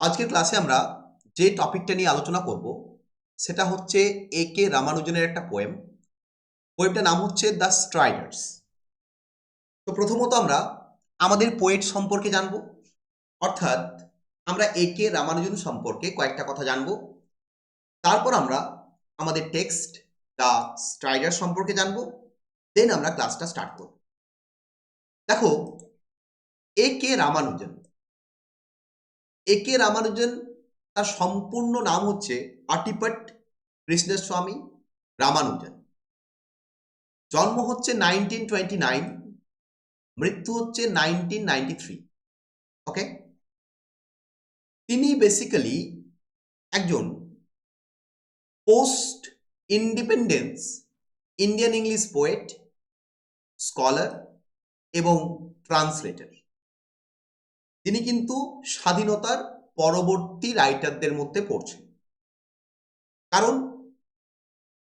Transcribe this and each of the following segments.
আজকের ক্লাসে আমরা যে টপিকটা নিয়ে আলোচনা করব সেটা হচ্ছে এ.কে রামানুজনের একটা পোয়েম। পোয়েমটার নাম হচ্ছে দ্য স্ট্রাইডার্স। তো প্রথমত আমরা আমাদের পোয়েট সম্পর্কে জানব, অর্থাৎ আমরা এ.কে রামানুজন সম্পর্কে কয়েকটা কথা জানব। তারপর আমরা আমাদের টেক্সট দ্য স্ট্রাইডার সম্পর্কে জানব, দেন আমরা ক্লাসটা স্টার্ট করব। দেখো, এ.কে রামানুজন তার সম্পূর্ণ নাম হচ্ছে আটিপট কৃষ্ণস্বামী রামানুজন। জন্ম হচ্ছে 1929, মৃত্যু হচ্ছে 1993। ওকে, তিনি বেসিক্যালি একজন post independence Indian English poet, scholar এবং ট্রান্সলেটর। তিনি কিন্তু স্বাধীনতার পরবর্তী রাইটারদের মধ্যে পড়ছেন, কারণ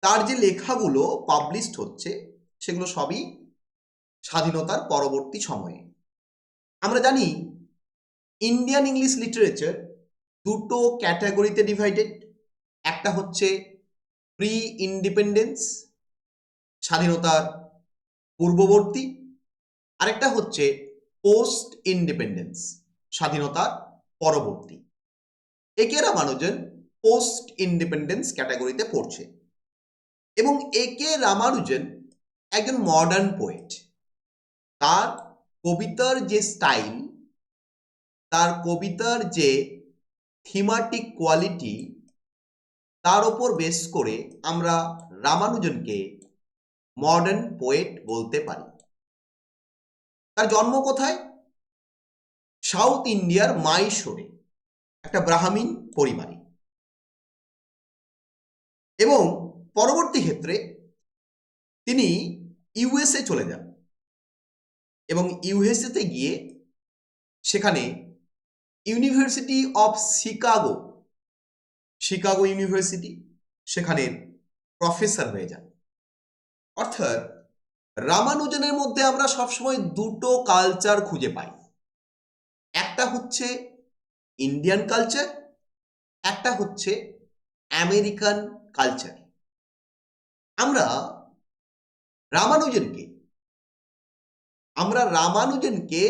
তার যে লেখাগুলো পাবলিশড হচ্ছে সেগুলো সবই স্বাধীনতার পরবর্তী সময়ে। আমরা জানি ইন্ডিয়ান ইংলিশ লিটারেচার দুটো ক্যাটাগরিতে ডিভাইডেড। একটা হচ্ছে প্রি ইন্ডিপেন্ডেন্স, স্বাধীনতার পূর্ববর্তী, আরেকটা হচ্ছে পোস্ট ইন্ডিপেন্ডেন্স, স্বাধীনতার পরবর্তী। এ.কে রামানুজন পোস্ট ইন্ডিপেন্ডেন্স ক্যাটাগরিতে পড়ছে এবং এ.কে রামানুজন একজন মডার্ন পোয়েট। তার কবিতার যে স্টাইল, তার কবিতার যে থিমাটিক কোয়ালিটি, তার ওপর বেস করে আমরা রামানুজনকে মডার্ন পোয়েট বলতে পারি। তার জন্ম কোথায়? সাউথ ইন্ডিয়ার মাইসোরে একটা ব্রাহ্মণ পরিবারে, এবং পরবর্তী ক্ষেত্রে তিনি ইউএসএ চলে যান এবং ইউএসএতে গিয়ে সেখানে ইউনিভার্সিটি অফ শিকাগো ইউনিভার্সিটি, সেখানের প্রফেসর হয়ে যান। অর্থাৎ রামানুজনের মধ্যে আমরা সবসময় দুটো কালচার খুঁজে পাই, একটা হচ্ছে ইন্ডিয়ান কালচার, একটা হচ্ছে আমেরিকান কালচার। আমরা রামানুজনকে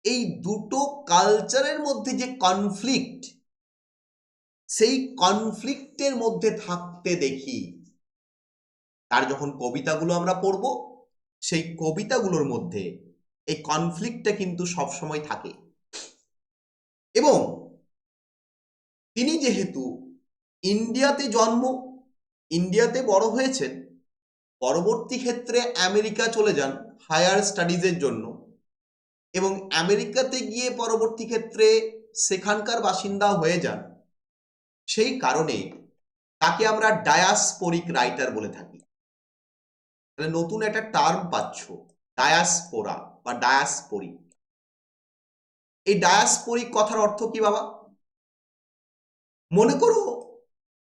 এই দুটো কালচারের মধ্যে যে কনফ্লিক্ট, সেই কনফ্লিক্টের মধ্যে থাকতে দেখি। তার যখন কবিতাগুলো আমরা পড়ব, সেই কবিতাগুলোর মধ্যে এই কনফ্লিক্টটা কিন্তু সবসময় থাকে। এবং তিনি যেহেতু ইন্ডিয়াতে ইন্ডিয়াতে বড় হয়েছেন, পরবর্তী ক্ষেত্রে আমেরিকা চলে যান হায়ার স্টাডিজের জন্য, এবং আমেরিকাতে গিয়ে পরবর্তী ক্ষেত্রে সেখানকার বাসিন্দা হয়ে যান। সেই কারণে তাকে আমরা ডায়াসপোরিক রাইটার বলে থাকি। তাহলে নতুন একটা টার্ম পাচ্ছ, ডায়াসপোরা বা ডায়াসপোরিক। এই ডায়াসপোরিক কথার অর্থ কি বাবা? মনে করো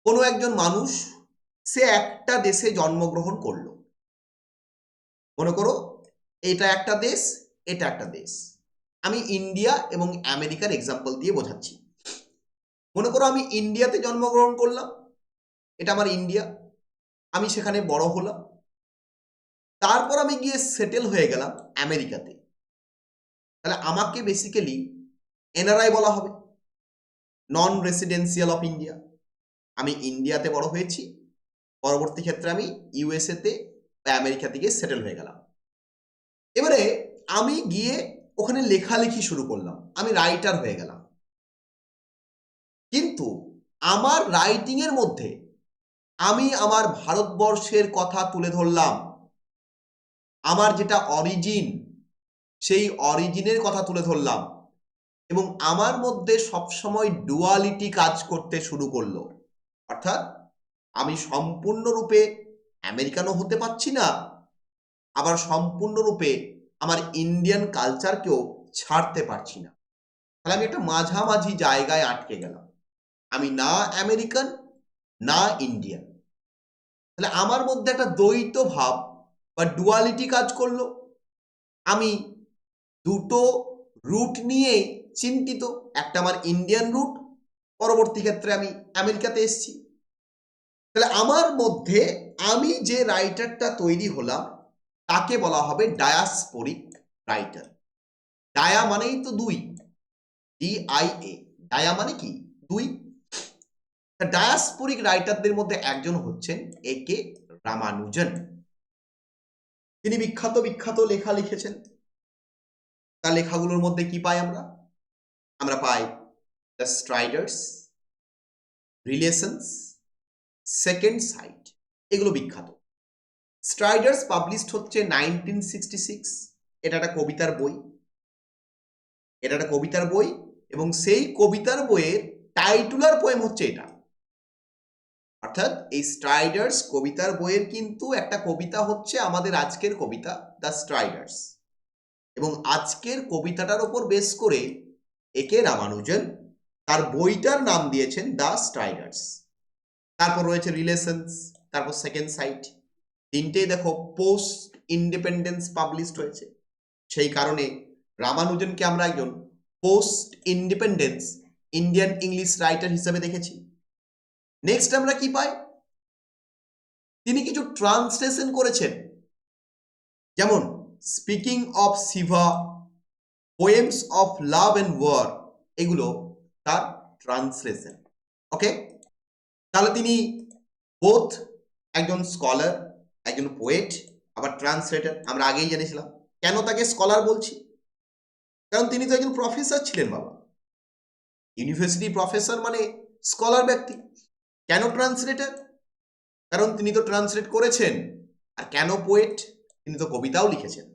কোনো একজন মানুষ, সে একটা দেশে জন্মগ্রহণ করলো। মনে করো এটা একটা দেশ, এটা একটা দেশ। আমি ইন্ডিয়া এবং আমেরিকার এক্সাম্পল দিয়ে বোঝাচ্ছি। মনে করো আমি ইন্ডিয়াতে জন্মগ্রহণ করলাম, এটা আমার ইন্ডিয়া, আমি সেখানে বড় হলাম, তারপর আমি গিয়ে সেটেল হয়ে গেলাম আমেরিকাতে। তাহলে আমাকে বেসিক্যালি এনআরআই বলা হবে, নন রেসিডেন্সিয়াল অফ ইন্ডিয়া। আমি ইন্ডিয়াতে বড় হয়েছি, পরবর্তী ক্ষেত্রে আমি ইউএসএতে বা আমেরিকাতে গিয়ে সেটেল হয়ে গেলাম। এবারে আমি গিয়ে ওখানে লেখালেখি শুরু করলাম, আমি রাইটার হয়ে গেলাম। কিন্তু আমার রাইটিং এর মধ্যে আমি আমার ভারতবর্ষের কথা তুলে ধরলাম, আমার যেটা অরিজিন, সেই অরিজিনের কথা তুলে ধরলাম, এবং আমার মধ্যে সবসময় ডুয়ালিটি কাজ করতে শুরু করলো। অর্থাৎ আমি সম্পূর্ণরূপে আমেরিকানও হতে পারছি না, আবার সম্পূর্ণরূপে আমার ইন্ডিয়ান কালচারকেও ছাড়তে পারছি না। তাহলে আমি একটা মাঝামাঝি জায়গায় আটকে গেলাম, আমি না আমেরিকান না ইন্ডিয়ান। তাহলে আমার মধ্যে একটা দ্বৈত ভাব বা ডুয়ালিটি কাজ করলো। আমি দুটো রুট নিয়ে চিন্তিত, একটা আমার ইন্ডিয়ান রুট, পরবর্তী ক্ষেত্রে আমি আমেরিকাতে এসেছি। তাহলে আমার মধ্যে আমি যে রাইটারটা তৈরি হলাম তাকে বলা হবে ডায়াসপোরিক রাইটার। ডায়া মানেই তো দুই, DIA, ডায়া মানে কি দুই। ডায়াসপোরিক রাইটারদের মধ্যে একজন হচ্ছেন A.K. রামানুজন। তিনি বিখ্যাত বিখ্যাত লেখা লিখেছেন। তার লেখাগুলোর মধ্যে কি পাই আমরা? আমরা পাই দ্য স্ট্রাইডার্স, রিলেশনস, সেকেন্ড সাইট, এগুলো বিখ্যাত। স্ট্রাইডার্স পাবলিশড হচ্ছে 1966। এটা একটা কবিতার বই, এটা একটা কবিতার বই, এবং সেই কবিতার বইয়ের টাইটুলার পোয়েম হচ্ছে এটা। অর্থাৎ এই স্ট্রাইডার্স কবিতার বইয়ের কিন্তু একটা কবিতা হচ্ছে আমাদের আজকের কবিতা দ্য স্ট্রাইডার্স, এবং আজকের কবিতাটার উপর বেস করে A.K. রামানুজন তার বইটার নাম দিয়েছেন দ্য স্ট্রাইডার্স। তারপর রয়েছে রিলেশনস, তারপর সেকেন্ড সাইট, তিনটেই দেখো পোস্ট ইন্ডিপেন্ডেন্স পাবলিশড হয়েছে। সেই কারণে রামানুজনকে আমরা একজন post independence Indian English writer হিসেবে দেখেছি। নেক্সট আমরা কি পাই? তিনি কিছু ট্রান্সলেশন করেছেন, যেমন speaking of Shiva, poems of love and war, এগুলো তার ট্রান্সলেশন। ওকে, তাহলে তিনি বোথ একজন স্কলার, একজন পোয়েট, আবার ট্রান্সলেটর। আমরা আগেই জেনেছিলাম। কেন তাকে স্কলার বলছি? কারণ তিনি তো একজন প্রফেসর ছিলেন বাবা, ইউনিভার্সিটি প্রফেসর মানে স্কলার ব্যক্তি। কেন ট্রান্সলেটর? কারণ তিনি তো ট্রান্সলেট করেছেন। আর কেন পোয়েট? তিনি তো কবিতাও লিখেছেন।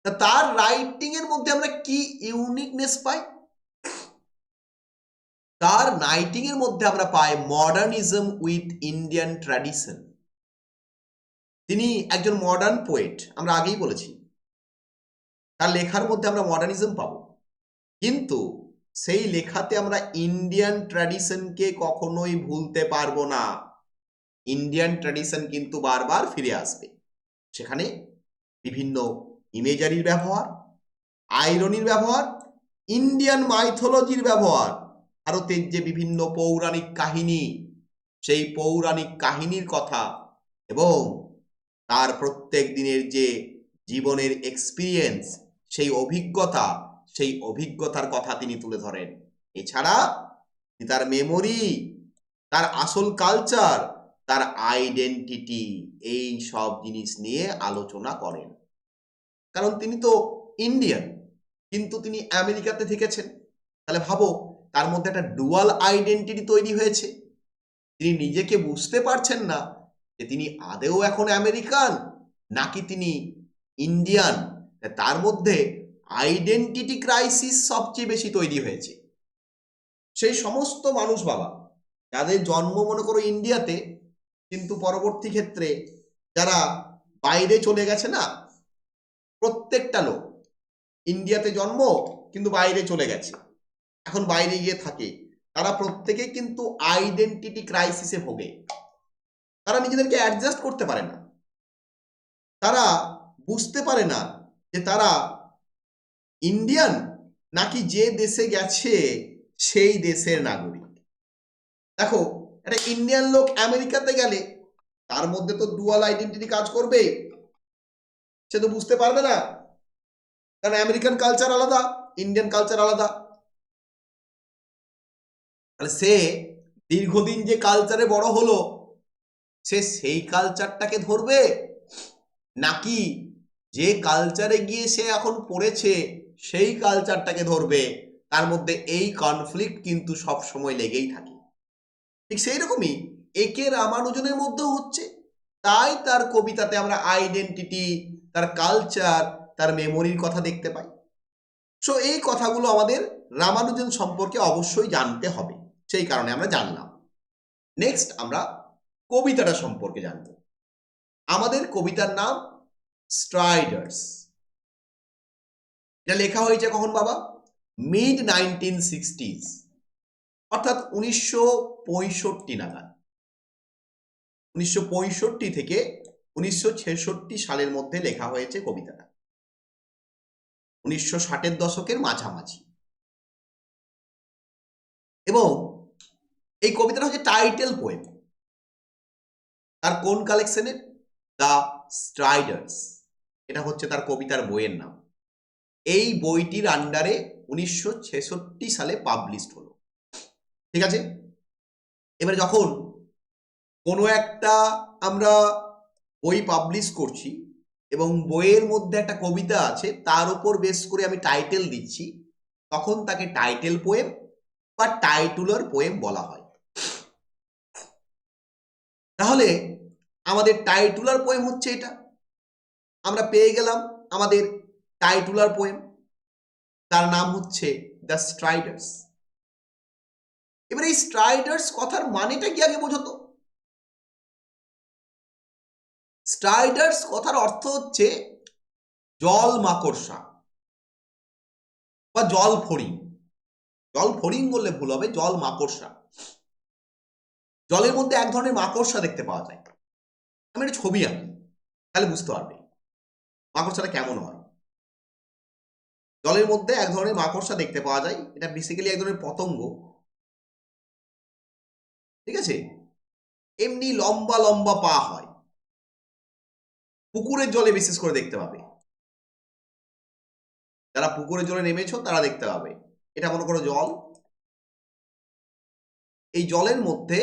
তা তার রাইটিং এর মধ্যে আমরা কি ইউনিকনেস পাই? তার রাইটিং এর মধ্যে আমরা পাই মডার্নিজম উইথ ইন্ডিয়ান ট্র্যাডিশন। তিনি একজন মডার্ন পোয়েট, আমরা আগেই বলেছি। তার লেখার মধ্যে আমরা মডার্নিজম পাবো, কিন্তু সেই লেখাতে আমরা ইন্ডিয়ান ট্র্যাডিশনকে কখনোই ভুলতে পারবো না। ইন্ডিয়ান ট্র্যাডিশন কিন্তু বারবার ফিরে আসবে। সেখানে বিভিন্ন ইমেজারির ব্যবহার, আইরনির ব্যবহার, ইন্ডিয়ান মাইথোলজির ব্যবহার, ভারতের যে বিভিন্ন পৌরাণিক কাহিনী, সেই পৌরাণিক কাহিনীর কথা, এবং তার প্রত্যেক দিনের যে জীবনের এক্সপিরিয়েন্স, সেই অভিজ্ঞতা, সেই অভিজ্ঞতার কথা তিনি তুলে ধরেন। এছাড়া তার মেমোরি, তার আসল কালচার, তার আইডেন্টিটি, এই সব জিনিস নিয়ে আলোচনা করেন। কারণ তিনি তো ইন্ডিয়ান, কিন্তু তিনি আমেরিকাতে থেকেছেন। তাহলে ভাবো, তার মধ্যে একটা ডুয়াল আইডেন্টিটি তৈরি হয়েছে। তিনি নিজেকে বুঝতে পারছেন না যে তিনি আদেও এখন আমেরিকান নাকি তিনি ইন্ডিয়ান। তার মধ্যে আইডেন্টিটি ক্রাইসিস সবচেয়ে বেশি তৈরি হয়েছে। সেই সমস্ত মানুষ বাবা যাদের জন্ম মনে করো ইন্ডিয়াতে, কিন্তু পরবর্তী ক্ষেত্রে যারা বাইরে চলে গেছে না, প্রত্যেকটা লোক ইন্ডিয়াতে জন্ম কিন্তু বাইরে চলে গেছে, এখন বাইরে গিয়ে থাকে, তারা প্রত্যেকে কিন্তু আইডেন্টিটি ক্রাইসিসে ভোগে। তারা নিজেদেরকে অ্যাডজাস্ট করতে পারে না, তারা বুঝতে পারে না যে তারা ইন্ডিয়ান নাকি যে দেশে গেছে সেই দেশের নাগরিক। দেখো, একটা ইন্ডিয়ান লোক আমেরিকাতে গেলে তার মধ্যে তো ডুয়াল আইডেন্টিটি কাজ করবে, সে তো বুঝতে পারবে না, কারণ আমেরিকান কালচার আলাদা, ইন্ডিয়ান কালচার আলাদা। তাহলে সে দীর্ঘদিন যে কালচারে বড় হলো, সে সেই কালচারটাকে ধরবে, নাকি যে কালচারে গিয়ে সে এখন পড়েছে সেই কালচারটাকে ধরবে? তার মধ্যে এই কনফ্লিক্ট কিন্তু সব সময় লেগেই থাকে। ঠিক সেই রকমই A.K. রামানুজনের মধ্যেও হচ্ছে। তাই তার কবিতাতে আমরা আইডেন্টিটি, তার কালচার, তার মেমোরির কথা দেখতে পাই। সো এই কথাগুলো আমাদের রামানুজন সম্পর্কে অবশ্যই জানতে হবে, সেই কারণে আমরা জানলাম। নেক্সট আমরা কবিতাটা সম্পর্কে জানব। আমাদের কবিতার নাম স্ট্রাইডার্স। এটা লেখা হয়েছে কখন বাবা? মিড 1960s, অর্থাৎ 1965 নাগাদ। 1965 থেকে 1966 সালের মধ্যে লেখা হয়েছে কবিতাটা, 1960-এর দশকের মাঝামাঝি। এবং এই কবিতাটা হচ্ছে টাইটেল পোয়েম। তার কোন কালেকশনের? দ্য স্ট্রাইডার্স। এটা হচ্ছে তার কবিতার বইয়ের নাম। এই বইটির আন্ডারে 1966 সালে পাবলিশড হলো। ঠিক আছে, এবারে যখন কোনো একটা আমরা বই পাবলিশ করছি এবং বইয়ের মধ্যে একটা কবিতা আছে, তার উপর বেস করে আমি টাইটেল দিচ্ছি, তখন তাকে টাইটেল পোয়েম বা টাইটুলার পোয়েম বলা হয়। তাহলে আমাদের টাইটুলার পোয়েম হচ্ছে এটা। আমরা পেয়ে গেলাম আমাদের টাইটুলার পোয়েম, তার নাম হচ্ছে দ্য স্ট্রাইডার্স। এবার এই স্ট্রাইডার্স কথার মানেটা কি আগে বোঝো তো। স্ট্রাইডার্স কথার অর্থ হচ্ছে জল মাকড়সা বা জল ফড়িং। জল ফড়িং বললে ভুল হবে, জল মাকড়সা। জলের মধ্যে এক ধরনের মাকড়সা দেখতে পাওয়া যায়। আমি একটা ছবি আঁকি, তাহলে বুঝতে পারবে মাকড়সাটা কেমন হয়। জলের মধ্যে এক ধরনের মাকড়সা দেখতে পাওয়া যায়, এটা বেসিক্যালি এক ধরনের পতঙ্গ। ঠিক আছে, এমনি লম্বা লম্বা পা হয়, পুকুরের জলে বিশেষ করে দেখতে পাবে। যারা পুকুরের জলে নেমেছো তারা দেখতে পাবে। এটা মনে করো জল, এই জলের মধ্যে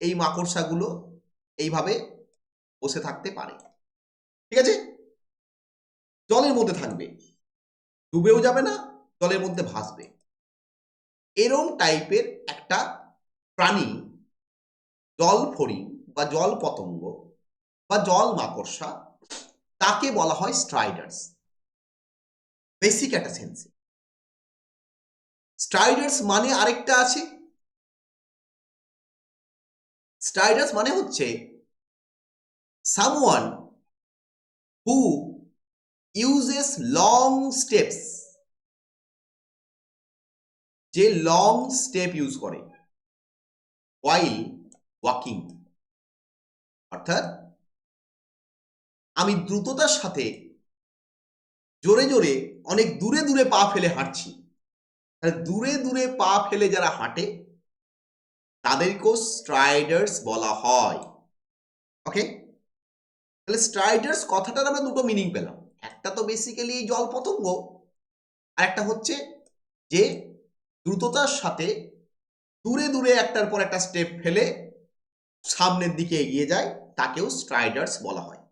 এই মাকড়সাগুলো এইভাবে বসে থাকতে পারে। ঠিক আছে, জলের মধ্যে থাকবে, ডুবেও যাবে না, জলের মধ্যে ভাসবে। এরম টাইপের একটা প্রাণী, জল ফড়িং বা জল পতঙ্গ বা জল মাকড়সা, তাকে বলা হয় স্ট্রাইডার্স। বেসিক একটা সেন্স। স্ট্রাইডার্স মানে আরেকটা আছে। স্ট্রাইডার্স মানে হচ্ছে someone who uses long steps, যে লং স্টেপ ইউজ করে while ওয়াকিং। অর্থাৎ আমি দ্রুততার সাথে জোরে জোরে অনেক দূরে দূরে পা ফেলে হাঁটছি। দূরে দূরে পা ফেলে যারা হাঁটে তাদেরকেও স্ট্রাইডার্স বলা হয়। ওকে, তাহলে স্ট্রাইডার্স কথাটার আমরা দুটো মিনিং পেলাম। একটা তো বেসিক্যালি জল পতঙ্গ, আর একটা হচ্ছে যে দ্রুততার সাথে দূরে দূরে একটার পর একটা স্টেপ ফেলে সামনের দিকে এগিয়ে যায়, তাকেও স্ট্রাইডার্স বলা হয়।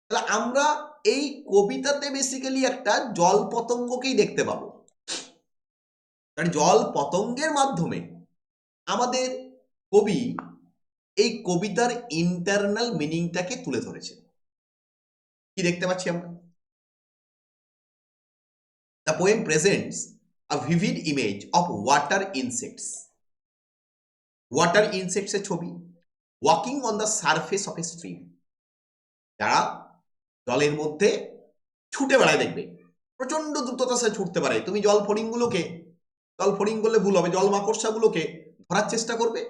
তাহলে আমরা এই কবিতাতে বেসিক্যালি একটা জল পতঙ্গকেই দেখতে পাবো। কারণ জল পতঙ্গের মাধ্যমে আমাদের কবি এই কবিতার ইন্টারনাল মিনিংটাকে তুলে ধরেছেন। কি দেখতে পাচ্ছি আমরা? The poem presents a vivid image of water insects. Water ইনসেক্টসের ছবি, walking on the surface of a stream. যারা জলের মধ্যে ছুটে বেড়ায়, দেখবে প্রচন্ড দ্রুততার সাথে ছুটতে পারে। তুমি জল ফড়িংগুলোকে, জল ফড়িং বললে ভুল হবে, জল মাকড়সাগুলোকে ধরার চেষ্টা করবে।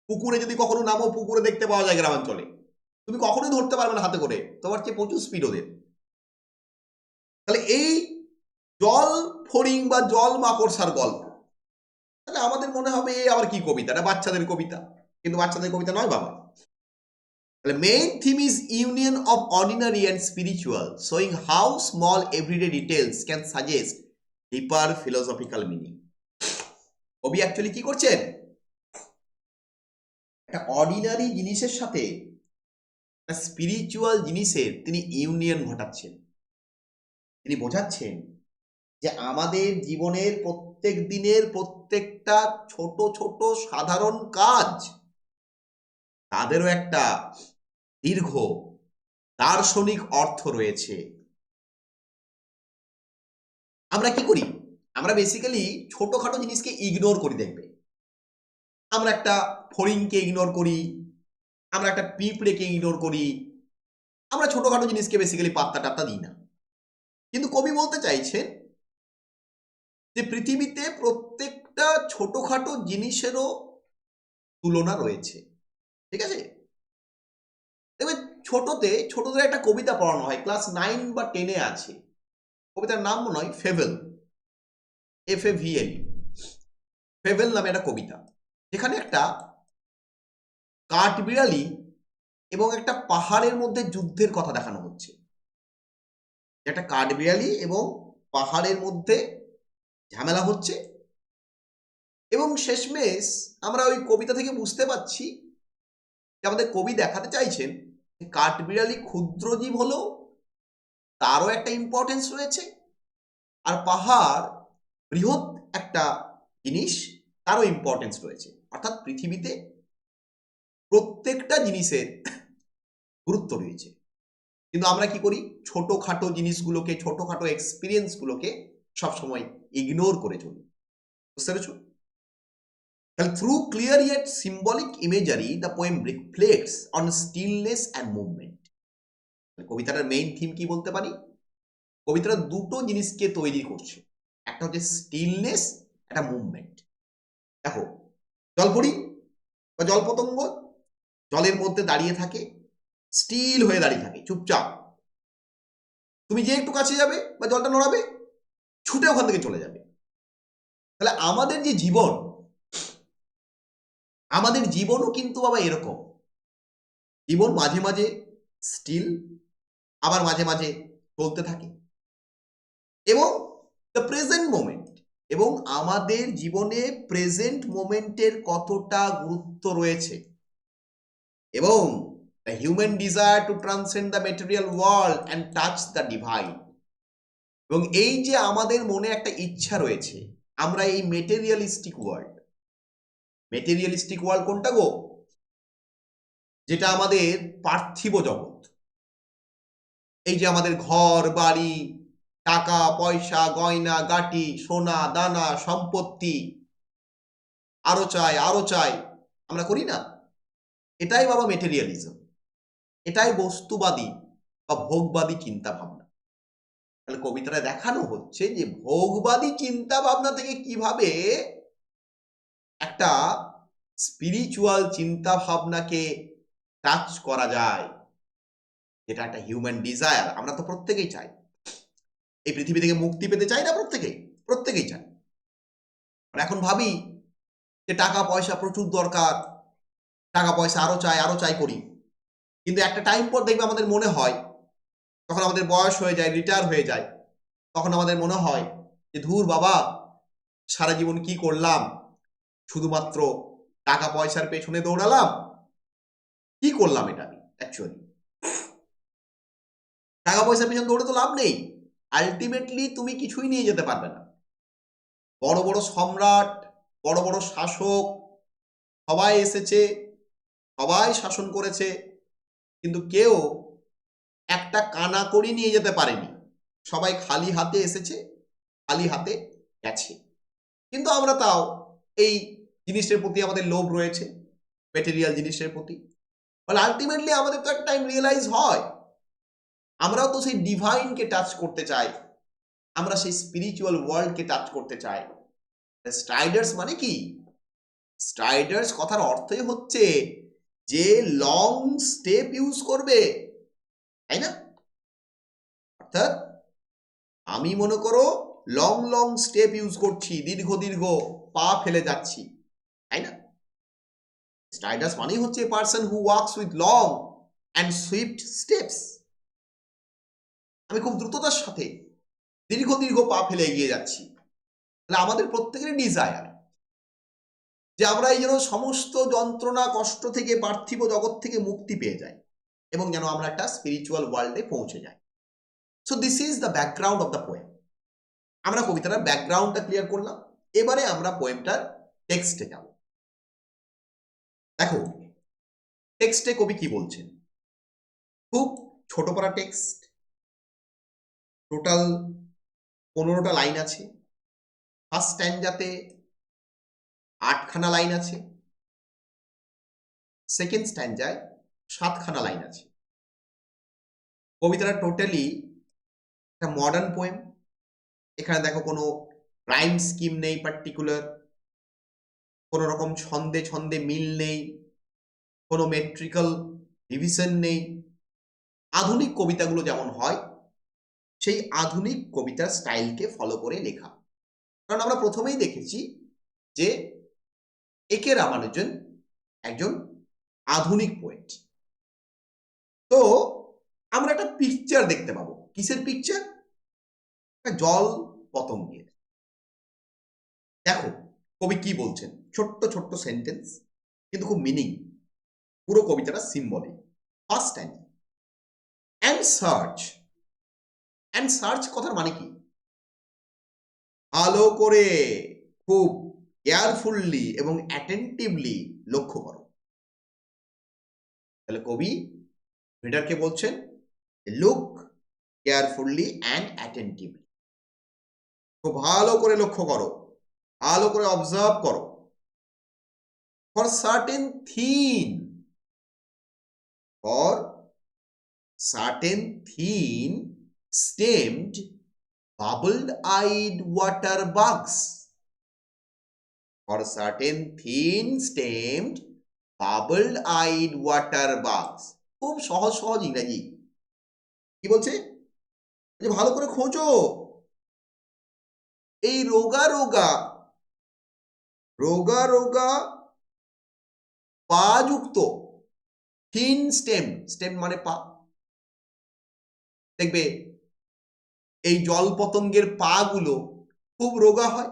পুকুরে যদি কখনো নামো, পুকুরে দেখতে পাওয়া যায় গ্রামাঞ্চলে, তুমি কখনোই ধরতে পারবে না হাতে করে, তোমার চেয়ে প্রচুর স্পিড ওদের। তাহলে এই জল ফড়িং বা জল মাকড়সার গল্প, তাহলে আমাদের মনে হবে এই আবার কি কবিতা, এটা বাচ্চাদের কবিতা। কিন্তু বাচ্চাদের কবিতা নয় বাবা। তাহলে main theme is union of ordinary and spiritual, showing how small everyday details can suggest deeper philosophical meaning. কবি অ্যাকচুয়ালি কি করছেন, একটা অর্ডিনারি জিনিসের সাথে স্পিরিচুয়াল জিনিসের তিনি ইউনিয়ন ঘটাচ্ছেন। তিনি বোঝাচ্ছেন যে আমাদের জীবনের প্রত্যেক দিনের প্রত্যেকটা ছোট ছোট সাধারণ কাজ, তাদেরও একটা দীর্ঘ দার্শনিক অর্থ রয়েছে। আমরা কি করি, আমরা বেসিক্যালি ছোটখাটো জিনিসকে ইগনোর করি। দেখবে আমরা একটা ফড়িংকে ইগনোর করি, আমরা একটা পিঁপড়েকে ইগনোর করি, আমরা ছোটখাটো জিনিসকে বেসিক্যালি পাত্তা টাত্তা দিই না। কিন্তু কবি বলতে চাইছেন যে পৃথিবীতে প্রত্যেকটা ছোটখাটো জিনিসেরও তুলনা রয়েছে। ঠিক আছে, দেখবে ছোটদের একটা কবিতা পড়ানো হয়, ক্লাস 9 বা 10-এ আছে। কবিতার নাম মনে হয় ফেভেল, FAVL, ফেভেল নামে একটা কবিতা। যেখানে একটা কাঠবিড়ালি এবং একটা পাহাড়ের মধ্যে যুদ্ধের কথা দেখানো হচ্ছে। একটা কাঠবিড়ালি এবং পাহাড়ের মধ্যে ঝামেলা হচ্ছে, এবং শেষমেশ আমরা ওই কবিতা থেকে বুঝতে পারছি যে আমাদের কবি দেখাতে চাইছেন যে কাঠবিড়ালি ক্ষুদ্র জীব হলেও তারও একটা ইম্পর্টেন্স রয়েছে, আর পাহাড় বৃহৎ একটা জিনিস, তারও ইম্পর্টেন্স রয়েছে। অর্থাৎ পৃথিবীতে প্রত্যেকটা জিনিসের গুরুত্ব রয়েছে, কিন্তু আমরা কি করি, ছোটখাটো জিনিসগুলোকে, ছোটখাটো এক্সপিরিয়েন্সগুলোকে সবসময় ইগনোর করে চলি। বুঝতে পেরেছ? তাহলে through clear yet symbolic imagery the poem reflects on stillness and movement. কবিতাটার মেইন থিম কি বলতে পারি? কবিতাটা দুটো জিনিসকে তৈরি করছে, একটা হচ্ছে স্টিলনেস, একটা মুভমেন্ট। দেখো, জলপরি বা জলপতঙ্গ জলের মধ্যে দাঁড়িয়ে থাকে, স্টিল হয়ে দাঁড়িয়ে থাকে, চুপচাপ। তুমি যে একটু কাছে যাবে বা জলটা নড়াবে, ছুটে ওখান থেকে চলে যাবে। তাহলে আমাদের যে জীবন, আমাদের জীবনও কিন্তু বাবা এরকম। জীবন মাঝে মাঝে স্টিল, আবার মাঝে মাঝে চলতে থাকে। এবং দ্য প্রেজেন্ট মোমেন্ট, এবং আমাদের জীবনে প্রেজেন্ট মোমেন্টের কতটা গুরুত্ব রয়েছে, এবং the human desire to transcend the material world and touch the divine. এবং এই যে আমাদের মনে একটা ইচ্ছা রয়েছে, আমরা এই মেটেরিয়ালিস্টিক ওয়ার্ল্ড, মেটেরিয়ালিস্টিক ওয়ার্ল্ড কোনটা গো? যেটা আমাদের পার্থিব জগৎ, এই যে আমাদের ঘর বাড়ি, টাকা পয়সা, গয়না গাটি, সোনা দানা, সম্পত্তি, আরো চাই আরো চাই, আমরা করি না? এটাই বাবা মেটেরিয়ালিজম, এটাই বস্তুবাদী বা ভোগবাদী চিন্তা ভাবনা। তাহলে কবিতাটা দেখানো হচ্ছে যে ভোগবাদী চিন্তা ভাবনা থেকে কিভাবে একটা স্পিরিচুয়াল চিন্তা ভাবনাকে টাচ করা যায়, যেটা একটা হিউম্যান ডিজায়ার। আমরা তো প্রত্যেকেই চাই, এই পৃথিবী থেকে মুক্তি পেতে চাই না? প্রত্যেকেই চাই। এখন ভাবি যে টাকা পয়সা প্রচুর দরকার, টাকা পয়সা আরো চাই করি, কিন্তু একটা টাইম পর দেখবে আমাদের মনে হয়, তখন আমাদের বয়স হয়ে যায়, রিটায়ার হয়ে যায়, তখন আমাদের মনে হয় যে ধুর বাবা, সারা জীবন কি করলাম, শুধুমাত্র টাকা পয়সার পেছনে দৌড়ালাম, কি করলাম এটা আমি অ্যাকচুয়ালি? টাকা পয়সার পেছনে দৌড়ে তো লাভ নেই, আলটিমেটলি তুমি কিছুই নিয়ে যেতে পারবে না। বড় বড় সম্রাট, বড় বড় শাসক সবাই এসেছে, সবাই শাসন করেছে, কিন্তু কেউ একটা কানাকড়ি নিয়ে যেতে পারেনি। সবাই খালি হাতে এসেছে, খালি হাতে গেছে। কিন্তু আমরা তাও এই জিনিসের প্রতি আমাদের লোভ রয়েছে, ম্যাটেরিয়াল জিনিসের প্রতি। বলে আলটিমেটলি আমাদের তো একটা টাইম রিয়েলাইজ হয়, আমরাও তো সেই ডিভাইনকে টাচ করতে চাই, আমরা সেই স্পিরিচুয়াল ওয়ার্ল্ডকে টাচ করতে চাই। স্ট্রাইডার্স মানে কি? স্ট্রাইডার্স কথার অর্থই হচ্ছে যে লং স্টেপ ইউজ করবে, তাই না? অর্থাৎ আমি মনে করো লং লং স্টেপ ইউজ করছি, দীর্ঘ দীর্ঘ পা ফেলে যাচ্ছি, তাই না? স্ট্রাইডার্স মানেই হচ্ছে a person who walks with long and Swift steps. আমি খুব দ্রুততার সাথে দীর্ঘ দীর্ঘ পা ফেলে এগিয়ে যাচ্ছি। তাহলে আমাদের প্রত্যেকেরই ডিজায়ার যে আমরা এই যেন সমস্ত যন্ত্রণা কষ্ট থেকে, পার্থিব জগৎ থেকে মুক্তি পেয়ে যাই, এবং যেন আমরা একটা স্পিরিচুয়াল ওয়ার্ল্ডে পৌঁছে যাই। So this is the background of the poem. আমরা কবিতাটার ব্যাকগ্রাউন্ডটা ক্লিয়ার করলাম, এবারে আমরা পোয়েমটার টেক্সটে যাব। দেখো, টেক্সটে কবি কি বলছেন, খুব ছোট পড়া টেক্সট, টোটাল 15টা লাইন আছে। ফার্স্ট স্ট্যান্জাতে 8খানা লাইন আছে, সেকেন্ড স্ট্যান্জায় 7খানা লাইন আছে। কবিতাটা টোটালি একটা মডার্ন পোয়েম। এখানে দেখো কোনো রাইম স্কিম নেই পার্টিকুলার, কোনো রকম ছন্দে ছন্দে মিল নেই, কোনো মেট্রিক্যাল ডিভিশন নেই। আধুনিক কবিতাগুলো যেমন হয় সেই আধুনিক কবিতার স্টাইলকে ফলো করে লেখা। কারণ আমরা প্রথমেই দেখেছি যে একে রামানুজন একজন আধুনিক পোয়েট। তো আমরা একটা পিকচার দেখতে পাবো। কিসের পিকচার? জল পতঙ্গের। দেখো কবি কি বলছেন, ছোট্ট ছোট্ট সেন্টেন্স কিন্তু খুব মিনিং। পুরো কবিতাটা symbolic. First time and search. And search কথার মানে কি? ভালো করে, খুব কেয়ারফুললি এবং অ্যাটেন্টিভলি লক্ষ্য করো। তাহলে কবি রিডারকে বলছেন লুক কেয়ারফুললি অ্যান্ড অ্যাটেন্টিভলি। খুব ভালো করে লক্ষ্য করো, ভালো করে অবজার্ভ করো। For certain thin, for certain thin স্টেমড bubbled eyed water bugs. For certain thin stemmed bubbled eyed water bugs. খুব সহজ সহজ ইংরেজি। কি বলছে? যে ভালো করে খোঁজো এই রোগা রোগা রোগা রোগা পা যুক্ত থিন স্টেম, স্টেম মানে পা। দেখবে এই জল পতঙ্গের পা গুলো খুব রোগা হয়,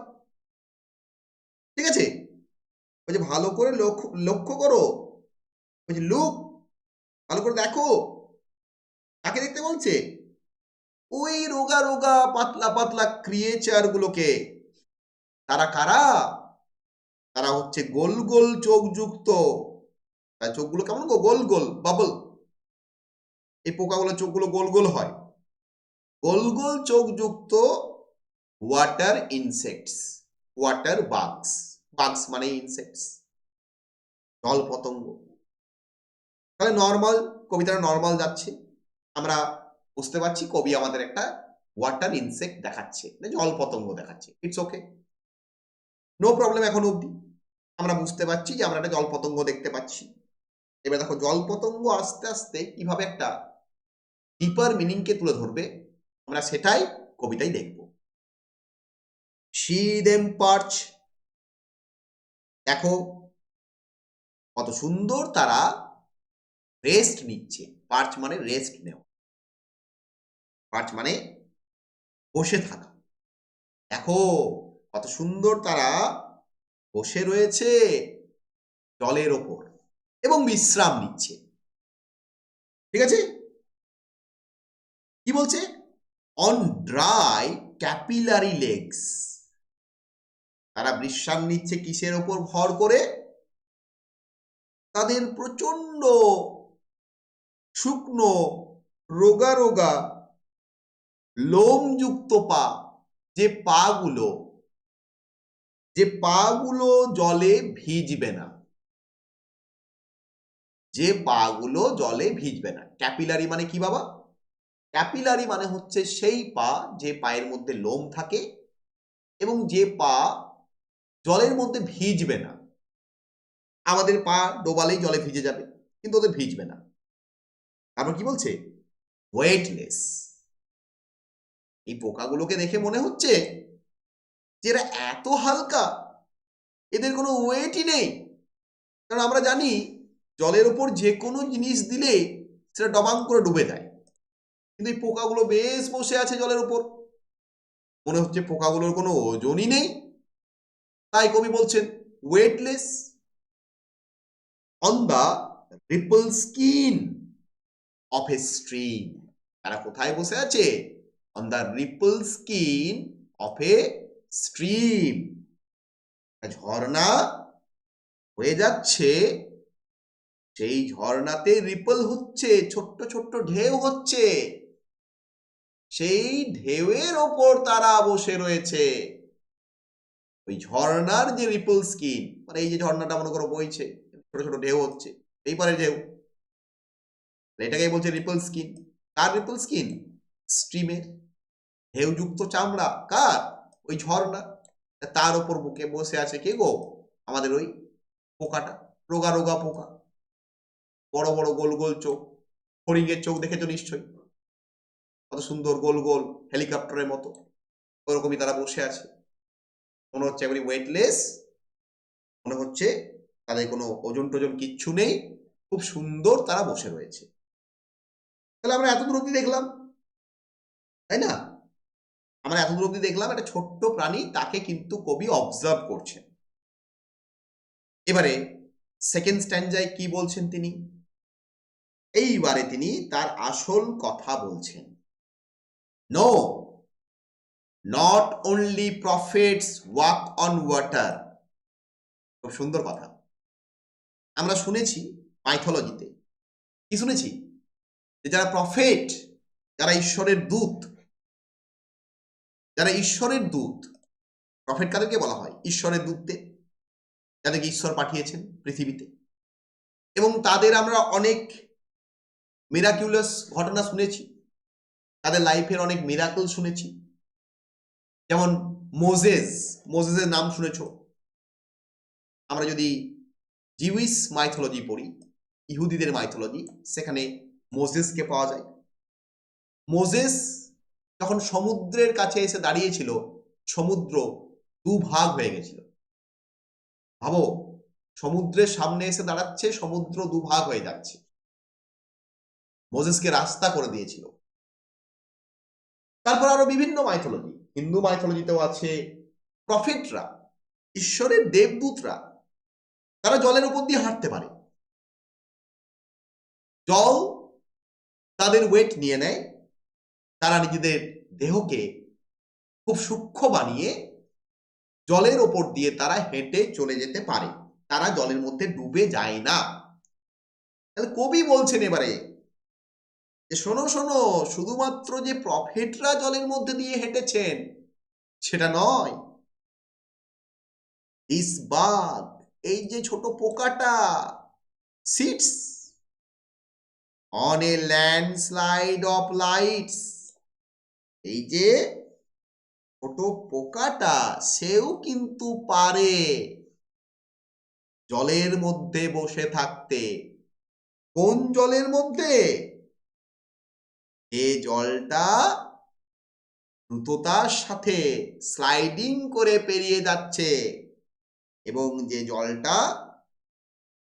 ঠিক আছে? ওই যে ভালো করে লক্ষ্য করো, ওই যে লুক, ভালো করে দেখো। কাকে দেখতে বলছে? ওই রোগা রোগা পাতলা পাতলা ক্রিয়েচার গুলোকে। তারা কারা? তারা হচ্ছে গোল গোল চোখ যুক্ত। তার চোখগুলো কেমন গো? গোল গোল বাবল। এই পোকাগুলো চোখগুলো গোল গোল হয়। গোল গোল চোখ যুক্ত ওয়াটার ইনসেক্টস, ওয়াটার বাগস। বাগস মানে ইনসেক্টস, জল পতঙ্গ। তাহলে নর্মাল, কবিতাটা নর্মাল যাচ্ছে। আমরা বুঝতে পারছি কবি আমাদের একটা ওয়াটার ইনসেক্ট দেখাচ্ছে, জল পতঙ্গ দেখাচ্ছে। It's okay, no problem. এখন অবধি আমরা বুঝতে পারছি যে আমরা একটা জল পতঙ্গ দেখতে পাচ্ছি। এবার দেখো জল পতঙ্গ আস্তে আস্তে কিভাবে একটা ডিপার মিনিংকে তুলে ধরবে, আমরা সেটাই কবিতায় দেখব। See them perch, দেখো কত সুন্দর তারা রেস্ট নিচ্ছে। পার্চ মানে রেস্ট নেওয়া, পার্চ মানে বসে থাকা। দেখো কত সুন্দর তারা বসে রয়েছে জলের ওপর এবং বিশ্রাম নিচ্ছে, ঠিক আছে? কি বলছে? অন ড্রাই ক্যাপিলারি লেগস, তারা বিশ্রাম নিচ্ছে কিসের ওপর ভর করে? তাদের প্রচন্ড শুকনো রোগা রোগা লোমযুক্ত পা। যে পাগুলো, যে পাগুলো জলে ভিজবে না, যে পাগুলো জলে ভিজবে না। ক্যাপিলারি মানে কি বাবা? ক্যাপিলারি মানে হচ্ছে সেই পা যে পায়ের মধ্যে লোম থাকে এবং যে পা জলের মধ্যে ভিজবে না। আমাদের পা ডোবালেই জলে ভিজে যাবে, কিন্তু ওদের ভিজবে না। তারপর কি বলছে? ওয়েটলেস। এই পোকাগুলোকে দেখে মনে হচ্ছে যে এরা এত হালকা, এদের কোনো ওয়েটই নেই। কারণ আমরা জানি জলের উপর যে কোনো জিনিস দিলে সেটা ডবাং করে ডুবে যায়, কিন্তু এই পোকাগুলো বেশ বসে আছে জলের উপর। মনে হচ্ছে পোকাগুলোর কোনো ওজনই নেই। তাই কবি বলছেন weightless. On the ripple skin of a stream, তারা কোথায় বসে আছে? On the ripple skin of a stream, ঝর্ণা হয়ে যাচ্ছে, সেই ঝর্ণাতে রিপল হচ্ছে, ছোট্ট ছোট্ট ঢেউ হচ্ছে, সেই ঢেউয়ের ওপর তারা বসে রয়েছে। ওই ঝর্ণার যে রিপল স্কিন, মানে এই যে ঝর্ণাটা মনে করো বইছে, ছোট ছোট ঢেউ হচ্ছে, এই পারে ঢেউ, এটাকে বলছে রিপল স্কিন। কার রিপল স্কিন? স্ট্রিমের। ঢেউযুক্ত চামড়া কার? ওই ঝর্ণা। তার উপর বুকে বসে আছে কে গো? আমাদের ওই পোকাটা, রোগা রোগা পোকা, বড় বড় গোল গোল চোখ। ফড়িংয়ের চোখ দেখেছো নিশ্চয়ই, কত সুন্দর গোল গোল হেলিকপ্টারের মতো। ওরকমই তারা বসে আছে। মনে হচ্ছে একেবারে ওয়েটলেস, মনে হচ্ছে হচ্ছে তাদের কোনো ওজন টোজন কিচ্ছু নেই, খুব সুন্দর তারা বসে রয়েছে। তাহলে আমরা এত দূর অব্দি দেখলাম, তাই না? আমরা এত দূর অব্দি দেখলাম একটা ছোট্ট প্রাণী, তাকে কিন্তু কবি অবজার্ভ করছেন। এবারে সেকেন্ড স্ট্যান্ডায় কি বলছেন তিনি? এইবারে তিনি তার আসল কথা বলছেন। No, not only prophets walk on water. খুব সুন্দর কথা। আমরা শুনেছি মাইথোলজিতে, কি শুনেছি? যে যারা প্রফেট, যারা ঈশ্বরের দূত, যারা ঈশ্বরের দূত, প্রফেট কাদেরকে বলা হয়? ঈশ্বরের দূতদের, যাদেরকে ঈশ্বর পাঠিয়েছেন পৃথিবীতে। এবং তাদের আমরা অনেক মিরাকিউলাস ঘটনা শুনেছি, তাদের লাইফের অনেক মিরাকল শুনেছি। যেমন মোজেসের নাম শুনেছ। আমরা যদি জিউইশ মাইথোলজি পড়ি, ইহুদিদের মাইথোলজি, সেখানে মোজেসকে পাওয়া যায়। মোজেস যখন সমুদ্রের কাছে এসে দাঁড়িয়েছিল, সমুদ্র দুভাগ হয়ে গেছিল। ভাবো, সমুদ্রের সামনে এসে দাঁড়াচ্ছে, সমুদ্র দুভাগ হয়ে যাচ্ছে। মোজেসকে রাস্তা করে দিয়েছিল। তারপর আরো বিভিন্ন মাইথোলজি, হিন্দু মাইথোলজিতেও আছে প্রফেটরা, ঈশ্বরের দেবদূতরা, তারা জলের উপর দিয়ে হাঁটতে পারে। জল তাদের ওয়েট নিয়ে নেয়, তারা নিজেদের দেহকে খুব সূক্ষ্ম বানিয়ে জলের ওপর দিয়ে তারা হেঁটে চলে যেতে পারে, তারা জলের মধ্যে ডুবে যায় না। তাহলে কবি বলছেন এবারে যে শোনো শোনো, শুধুমাত্র যে প্রফেটরা জলের মধ্যে দিয়ে হেঁটেছেন সেটা নয়, বাঘ, এই যে ছোট পোকাটা, sits on a landslide of lights, এই যে ছোট পোকাটা, সেও কিন্তু পারে জলের মধ্যে বসে থাকতে। কোন জলের মধ্যে? এই জলটা দ্রুততার সাথে স্লাইডিং করে পেরিয়ে যাচ্ছে, এবং যে জলটা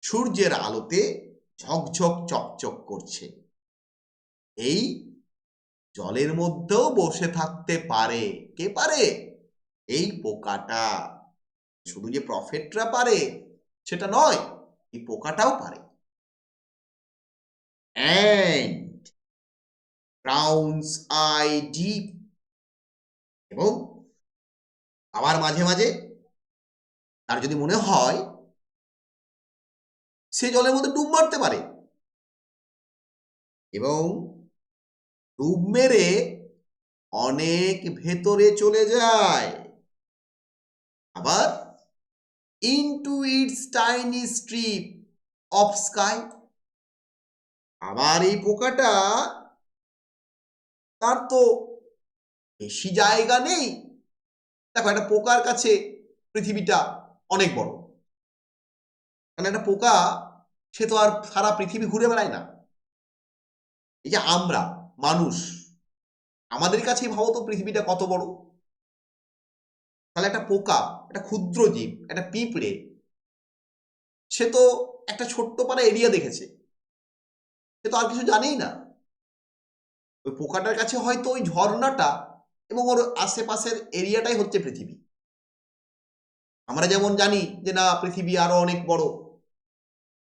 সূর্যের আলোতে ঝকঝক চকচক করছে, এই জলের মধ্যেও বসে থাকতে পারে। কে পারে? এই পোকাটা। শুধু যে প্রফেটরা পারে সেটা নয়, এই পোকাটাও পারে। and crowns eye deep, এবং আবার মাঝে মাঝে তার যদি মনে হয় সে জলের মধ্যে ডুব মারতে পারে, এবং ডুব মেরে অনেক ভেতরে চলে যায়, আবার into its tiny strip of sky। আবার এই পোকাটা, তার তো বেশি জায়গা নেই। দেখো, একটা পোকার কাছে পৃথিবীটা অনেক বড়, কারণ একটা পোকা সে তো আর সারা পৃথিবী ঘুরে বেড়ায় না। এই যে আমরা মানুষ, আমাদের কাছেই ভাবো তো পৃথিবীটা কত বড়। তাহলে একটা পোকা, একটা ক্ষুদ্র জীব, একটা পিঁপড়ে, সে তো একটা ছোট্ট পারা এরিয়া দেখেছে, সে তো আর কিছু জানেই না। ওই পোকাটার কাছে হয়তো ওই ঝর্ণাটা এবং ওর আশেপাশের এরিয়াটাই হচ্ছে পৃথিবী। আমরা যেমন জানি যে না, পৃথিবী আরো অনেক বড়,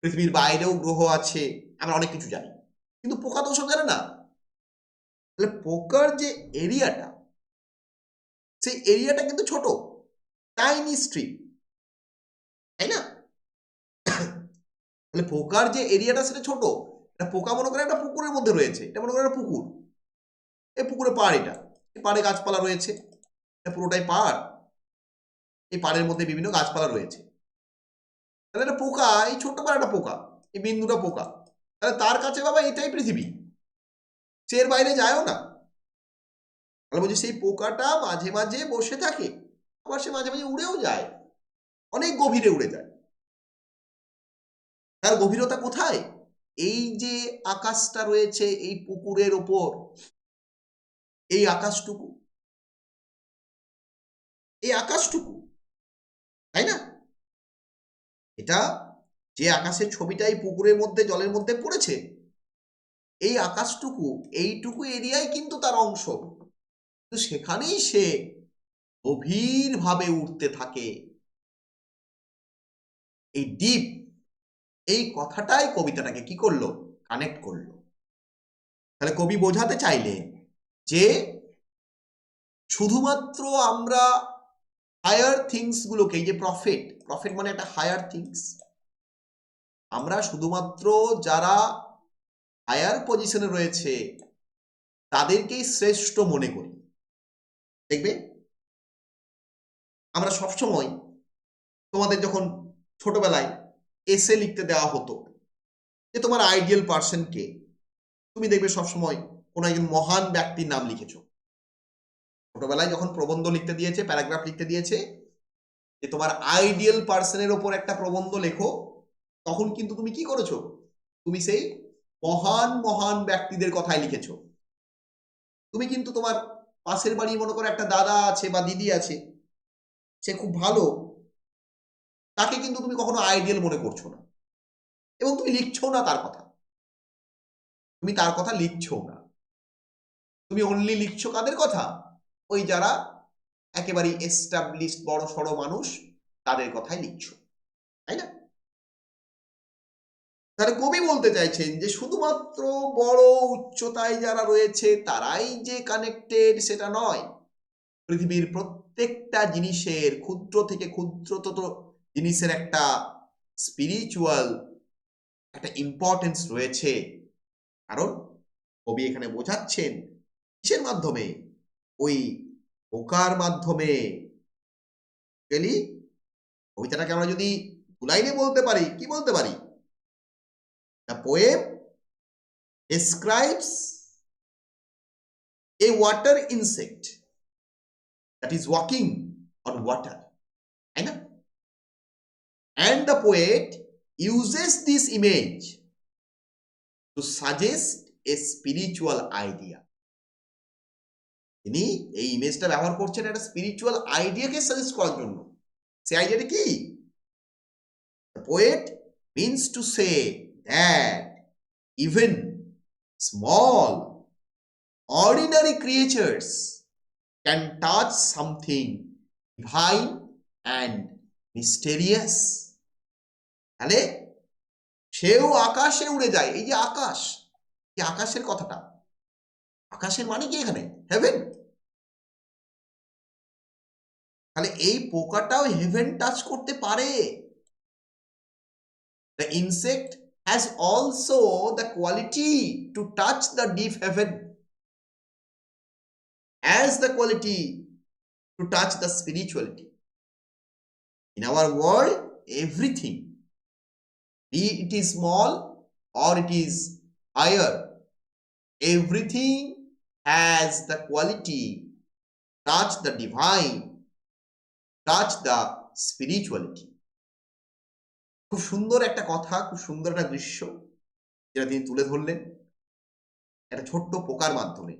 পৃথিবীর বাইরেও গ্রহ আছে, আমরা অনেক কিছু জানি, কিন্তু পোকা তো সব জানে না। তাহলে পোকার যে এরিয়াটা, সেই এরিয়াটা কিন্তু ছোট, টাইনি স্ট্রিপ, তাই না? তাহলে পোকার যে এরিয়াটা সেটা ছোট। এটা পোকা মনে করে একটা পুকুরের মধ্যে রয়েছে, এটা মনে করে একটা পুকুর, এই পুকুরে পাড়, এটা এই পাড়ে গাছপালা রয়েছে, এটা পুরোটাই পাড়, এই পাড়ের মধ্যে বিভিন্ন গাছপালা রয়েছে। তাহলে একটা পোকা, এই ছোট্ট পাড় একটা পোকা, এই বিন্দুটা পোকা, তাহলে তার কাছে বাবা এটাই পৃথিবী, সে এর বাইরে যায়ও না। তাহলে বলছি সেই পোকাটা মাঝে মাঝে বসে থাকে, আবার সে মাঝে মাঝে উড়েও যায়, অনেক গভীরে উড়ে যায়। তার গভীরতা কোথায়? এই যে আকাশটা রয়েছে এই পুকুরের ওপর, এই আকাশটুকু, এই আকাশটুকু, তাই না? এটা যে আকাশের ছবিটা এই পুকুরের মধ্যে জলের মধ্যে পড়েছে, এই আকাশটুকু এইটুকু এরিয়ায় কিন্তু তার অংশ, তো সেখানেই সে গভীরভাবে উঠতে থাকে। এই ডিপ, এই কথাটাই কবিতাটাকে কি করলো, কানেক্ট করলো। তাহলে কবি বোঝাতে চাইলেন যে শুধুমাত্র আমরা হায়ার থিংস গুলোকে, এই যে প্রফিট, প্রফিট মানে একটা হায়ার থিংস, আমরা শুধুমাত্র যারা হায়ার পজিশনে রয়েছে তাদেরকেই শ্রেষ্ঠ মনে করি। দেখবে আমরা সবসময়, তোমাদের যখন ছোটবেলায় এসে লিখতে দেওয়া হতো যে তোমার আইডিয়াল পার্সন কে, তুমি দেখবে সবসময় কোনো একজন মহান ব্যক্তির নাম লিখেছো। ছোটবেলায় যখন প্রবন্ধ লিখতে দিয়েছে, প্যারাগ্রাফ লিখতে দিয়েছে যে তোমার আইডিয়াল পার্সনের ওপর একটা প্রবন্ধ লেখো, তখন কিন্তু তুমি কি করেছো, তুমি সেই মহান মহান ব্যক্তিদের কথাই লিখেছো। তুমি কিন্তু তোমার পাশের বাড়ি মনে করো একটা দাদা আছে বা দিদি আছে, সে খুব ভালো, তাকে কিন্তু তুমি কখনো আইডিয়াল মনে করছো না, এবং তুমি লিখছো না তার কথা, তুমি তার কথা লিখছো না, তুমি অনলি লিখছো কাদের কথা, ওই যারা একেবারে এস্টাবলিশড বড় সড়ো মানুষ, তাদের কথাই লিখছো, তাই না? তাহলে কবি বলতে চাইছেন যে শুধুমাত্র বড় উচ্চতায় যারা রয়েছে তারাই যে কানেক্টেড সেটা নয়, পৃথিবীর প্রত্যেকটা জিনিসের, ক্ষুদ্র থেকে ক্ষুদ্রতর জিনিসের একটা স্পিরিচুয়াল একটা ইম্পর্টেন্স রয়েছে। কারণ কবি এখানে বোঝাচ্ছেন কিসের মাধ্যমে, ওই পোকার মাধ্যমে। কবিতাটাকে আমরা যদি দু লাইনে বলতে পারি, কি বলতে পারি? The poem describes a water insect that is walking on water, তাই না? And the poet uses this image to suggest a spiritual idea. তিনি এই ইমেজটা ব্যবহার করছেন একটা স্পিরিচুয়াল আইডিয়াকে সাজেস্ট করার জন্য। সেই আইডিয়াটা কি? The poet means to say that even small ordinary creatures can touch something divine and mysterious. তাহলে সেও আকাশে উড়ে যায়। এই যে আকাশ, এই আকাশের কথাটা, আকাশের মানে কি এখানে? হেভেন। তাহলে এই পোকাটাও হেভেন টাচ করতে পারে। The insect has also the quality to touch the deep heaven, as the quality to touch the spirituality. In our world, everything, be it is small or it is higher, everything has the quality touch the divine, touch the spirituality. খুব সুন্দর একটা কথা, খুব সুন্দর একটা দৃশ্য যেটা তিনি তুলে ধরলেন একটা ছোট্ট পোকার মাধ্যমে।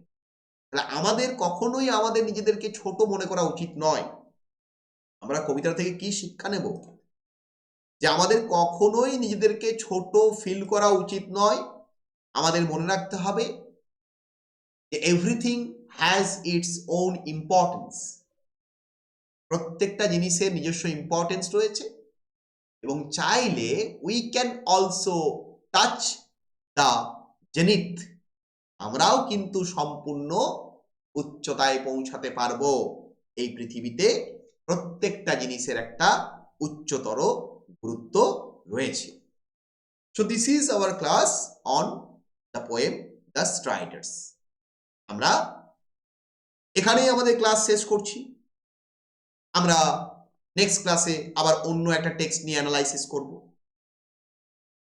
তাহলে আমাদের কখনোই আমাদের নিজেদেরকে ছোট মনে করা উচিত নয়। আমরা কবিতা থেকে কি শিক্ষা নেব? যে আমাদের কখনোই নিজেদেরকে ছোট ফিল করা উচিত নয়। আমাদের মনে রাখতে হবে যে everything has its own importance. প্রত্যেকটা জিনিসের নিজস্ব ইম্পর্টেন্স রয়েছে, এবং চাইলে we can also touch the zenith. আমরাও কিন্তু সম্পূর্ণ উচ্চতায় পৌঁছাতে পারবো। এই পৃথিবীতে প্রত্যেকটা জিনিসের একটা উচ্চতর গুরুত্ব রয়েছে। So this is our class on the poem the striders. আমরা এখানেই আমাদের ক্লাস শেষ করছি। আমরা নেক্সট ক্লাসে আবার অন্য একটা টেক্সট নিয়ে অ্যানালাইসিস করব।